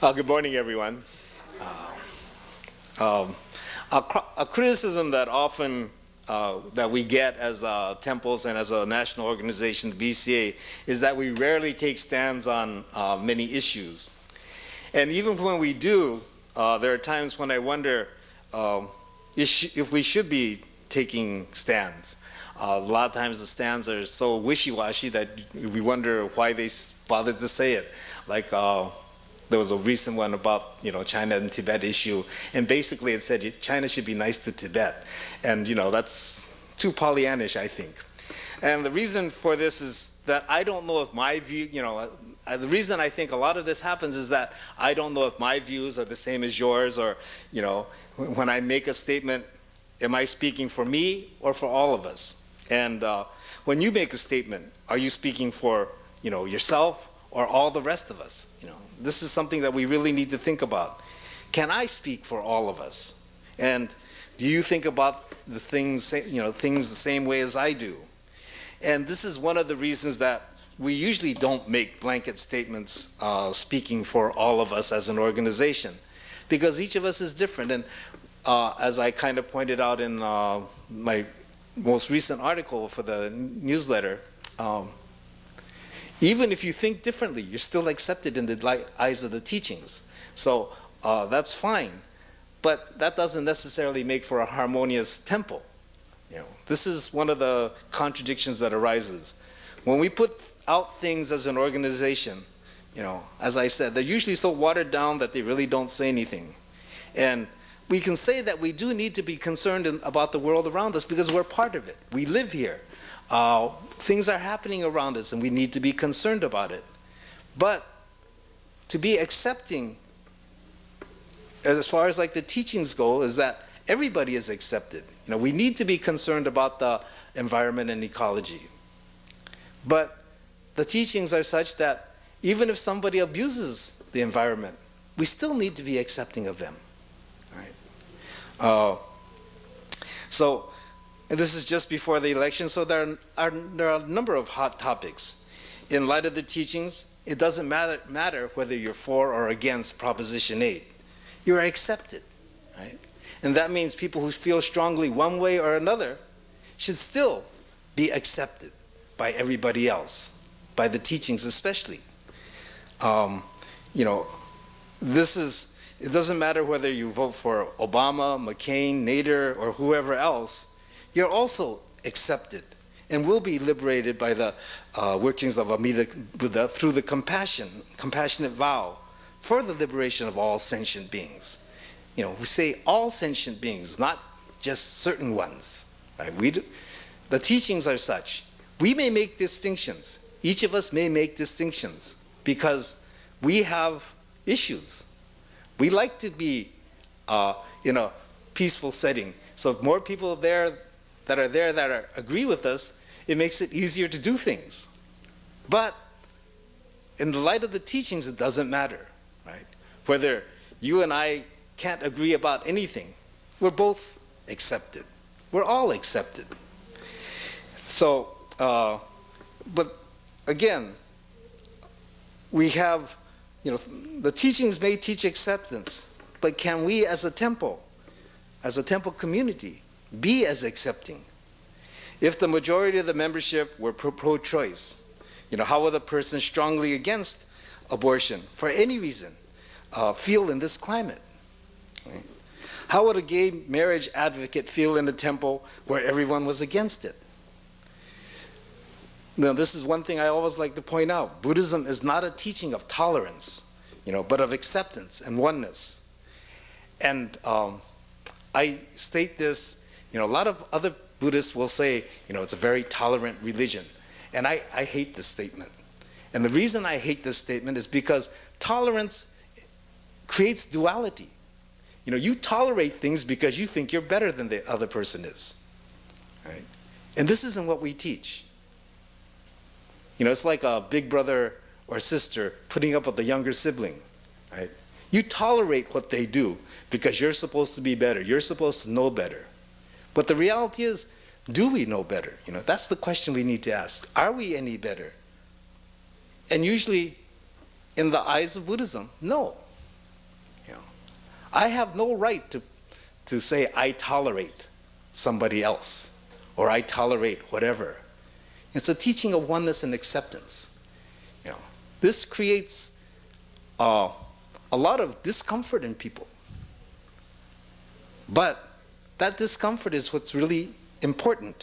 Good morning, everyone. A criticism that often that we get as temples and as a national organization, the BCA, is that we rarely take stands on many issues. And even when we do, there are times when I wonder if we should be taking stands. A lot of times the stands are so wishy-washy that we wonder why they bothered to say it. Like there was a recent one about China and Tibet issue, and basically it said China should be nice to Tibet, and that's too Pollyannish, I think. And the reason for this is that I don't know if my view, the reason I think a lot of this happens is that I don't know if my views are the same as yours, or when I make a statement, am I speaking for me or for all of us? And when you make a statement, are you speaking for yourself or all the rest of us? This is something that we really need to think about. Can I speak for all of us? And do you think about the things the same way as I do? And this is one of the reasons that we usually don't make blanket statements speaking for all of us as an organization, because each of us is different. And as I kind of pointed out in my most recent article for the newsletter, even if you think differently, you're still accepted in the eyes of the teachings. So that's fine, but that doesn't necessarily make for a harmonious temple. This is one of the contradictions that arises. When we put out things as an organization, as I said, they're usually so watered down that they really don't say anything. And we can say that we do need to be concerned about the world around us because we're part of it. We live here. Things are happening around us and we need to be concerned about it. But to be accepting, as far as like the teachings go, is that everybody is accepted. We need to be concerned about the environment and ecology. But the teachings are such that even if somebody abuses the environment, we still need to be accepting of them. Right? And this is just before the election, so there are a number of hot topics. In light of the teachings, it doesn't matter whether you're for or against Proposition 8. You're accepted, right? And that means people who feel strongly one way or another should still be accepted by everybody else, by the teachings especially. It doesn't matter whether you vote for Obama, McCain, Nader, or whoever else. You're also accepted and will be liberated by the workings of Amida Buddha through the compassionate vow for the liberation of all sentient beings. We say all sentient beings, not just certain ones. Right? The teachings are such. We may make distinctions. Each of us may make distinctions because we have issues. We like to be in a peaceful setting. So if more people that agree with us, it makes it easier to do things. But in the light of the teachings, it doesn't matter, right? Whether you and I can't agree about anything, we're both accepted. We're all accepted. So, but again, we have, the teachings may teach acceptance, but can we as a temple community, be as accepting? If the majority of the membership were pro-choice, how would a person strongly against abortion for any reason feel in this climate? Right? How would a gay marriage advocate feel in a temple where everyone was against it? Now, this is one thing I always like to point out. Buddhism is not a teaching of tolerance, but of acceptance and oneness. And I state this, a lot of other Buddhists will say, it's a very tolerant religion. And I hate this statement. And the reason I hate this statement is because tolerance creates duality. You tolerate things because you think you're better than the other person is. Right? And this isn't what we teach. It's like a big brother or sister putting up with a younger sibling. Right? You tolerate what they do because you're supposed to be better. You're supposed to know better. But the reality is, do we know better? That's the question we need to ask. Are we any better? And usually, in the eyes of Buddhism, no. I have no right to say I tolerate somebody else or I tolerate whatever. It's a teaching of oneness and acceptance. This creates a lot of discomfort in people. But that discomfort is what's really important.